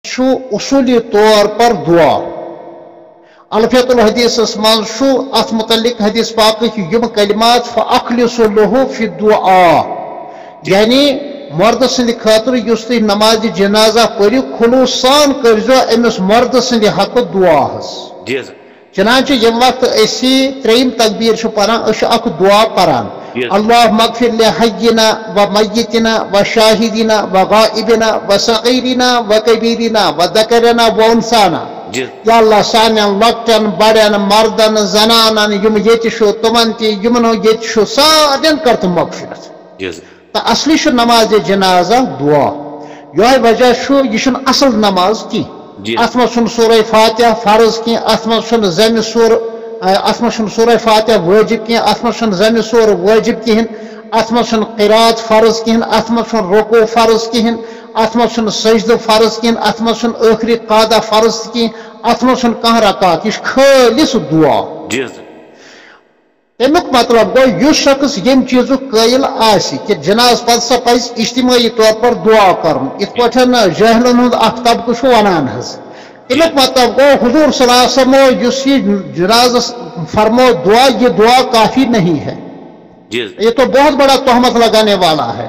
شو اصولی طور پر دعا الفیت الحدیث مز ات متعلق حدیث پاک یم کلمات فاخلصوا له فی الدعاء یعنی مرد سند خاطر یس تھی نماز جنازہ پڑھو خلوص سان کرزو امس مرد سند حق دعا چنانچہ یم وقت اسی تریم تکبیر پران اخ دعا پران اللهم اغفر لحينا وميتنا وشاهدنا وغائبنا وصغيرنا وكبيرنا وذكرنا وانثانا یا اللہ سانن لکٹن بڑن مردن زنانن یم یت شو تمن تی یمن یت شو سارن کرت مغفرت تو اصلی شو نماز جنازہ دعا یہ وجہ شو یہ اصل نماز کی ات من سورہ فاتحہ فرض کی ات من زمہ سور ات من سورہ فاتحہ واجب کی ات من زمہ سور واجب کہن ات من قرات فرض کہن ات من رکوع فرض کہن ات من سجدہ فرض کہن ات من آخری قادہ فرض کہن ات من کھانا رکعت یہ خالص دعا تمیک مطلب گو اس شخص یم چیز قائل آسی کہ جناز پتہ سا پز اجتماعی طور پر دعا کرن ات پہ جاہلن ہند اخ طبقہ ونان تمیک مطلب گو حضور صلی اللہ علیہ وسلم اس یہ جناز فرمو دعا یہ دعا کافی نہیں ہے یہ تو بہت بڑا تہمت لگانے والا ہے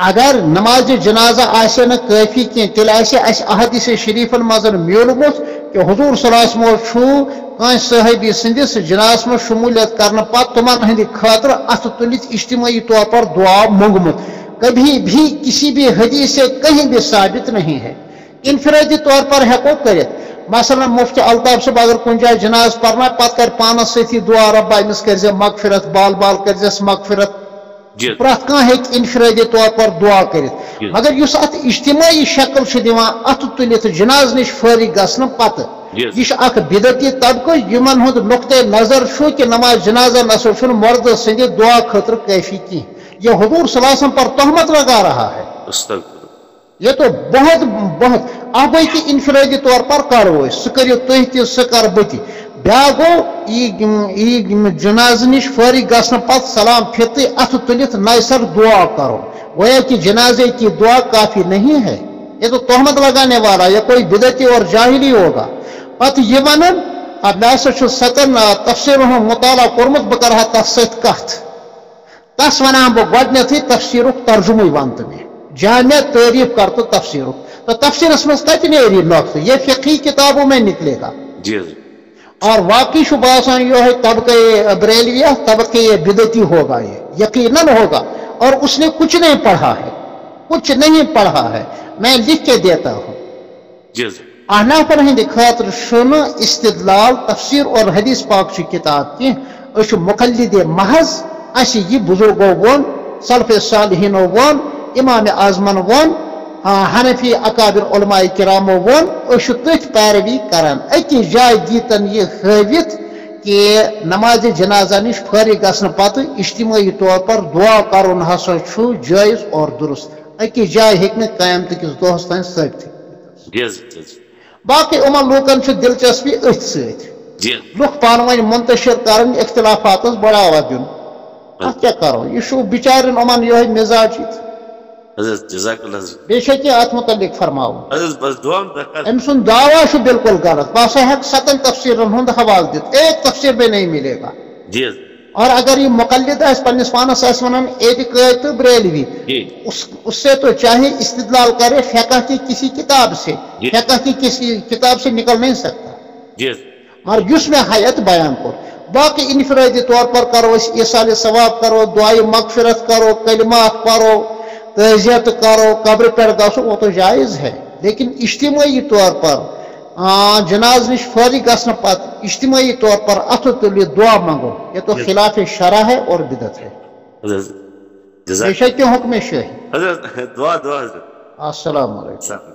اگر نماز جنازہ آسے نہ کافی کی تیل آسے اس احادیث شریف مزن میولمت کہ حضور صلی اللہ علیہ وسلم کان صحابی سندس جناز میں شمولیت کرنے پات تمام ہند خاطر ات تلت اجتماعی طور پر دعا منگمت کبھی بھی کسی بھی حدیث سے کہیں بھی ثابت نہیں ہے انفرادی طور پر ہیکو کرت مثلا مفتی الطاف صاحب اگر کن جائے جناز پرنا پت کر پانس ستی دعا ربا امس کرزے مغفرت بال بال کرزیس مغفرت پرت کان ہیک انفرادی طور پر دعا کرت مگر اس ات اجتماعی شکل دیوان ات تلت جناز نش فارغ گھن پتہ یہ اخ بدعتی طبقہ یمن ہند نقطۂ نظر شو کہ نماز جنازہ نسا مرد سند دعا خاطر کافی کی یہ حضور صلی اللہ علیہ وسلم پر تہمت لگا رہا ہے یہ تو بہت بہت اب کی انفرادی طور پر کرو سہ کرو تھی تہ سہ کر بتی بیا گو جناز نش فارغ گھن پتہ سلام پھر ات تلت نئے سر دعا کرو گویا کہ جنازے کی دعا کافی نہیں ہے یہ تو تہمت لگانے والا یہ کوئی بدعتی اور جاہلی ہوگا پتہ یہ ونن اب میں ہسا ستن تفسیر مطالعہ کورمت بہ کرہا تس ست کت تس ونان بہ گۄڈنیتھٕے تفسیرک ترجمے ون تو میں جامع تعریف کر تو تفسیرک تو تفسیرس مز کتہ نیری نقطہ یہ فقہی کتابوں میں نکلے گا اور واقعی باسان یہ طبقہ بریلویہ طبقہ یہ بدعتی ہوگا یہ یقیناً ہوگا اور اس نے کچھ نہیں پڑھا ہے کچھ نہیں پڑھا ہے میں لکھ کے دیتا ہوں احنافن ہند خاطر شن استدلال تفسیر اور حدیث پاک چھ کتاب کی اس مقلد محض اس یہ بزرگو ون سلف صالحین ون امام اعظمن ون حنفی اکابر علماء کرام ون اس تتھ پیروی کران اکی جائے دیتن یہ ہاوت کہ نماز جنازہ نش فارغ گھن پتہ اجتماعی طور پر دعا کرن ہسا چھ جائز اور درست اکی جائے ہیک نہ قیامت کس دہس تان ثابت باقی عموم لوکن دلچسپی ات ست لوگ پانوی منتشر کرن اختلافات بڑھاوا دن ات کیا کرو یہ بچارن عموم یہ مزاج بے ات متعلق فرماؤ ام سن دعوی بالکل غلط بس ہیک 7 تفسیرن ہند حوالہ دت ایک تفسیر بھی نہیں ملے گا اور اگر یہ مقلد پنس پانس ونان اعتقاد تو بریلوی اس سے تو چاہے استدلال کرے فقہ کی کسی کتاب سے فقہ کی کسی کتاب سے نکل نہیں سکتا مگر اس میں حیات بیان کو باقی انفرادی طور پر کرو ایصال ثواب کرو دعائے مغفرت کرو کلمات پڑھو تعزیت کرو قبر پر گھسو وہ تو جائز ہے لیکن اجتماعی طور پر جناز نش فارغ گھن پتہ اجتماعی طور پر اتھ تلی دعا منگو یہ تو خلاف شرع ہے اور بدعت ہے بے شک حکم شاہی السلام علیکم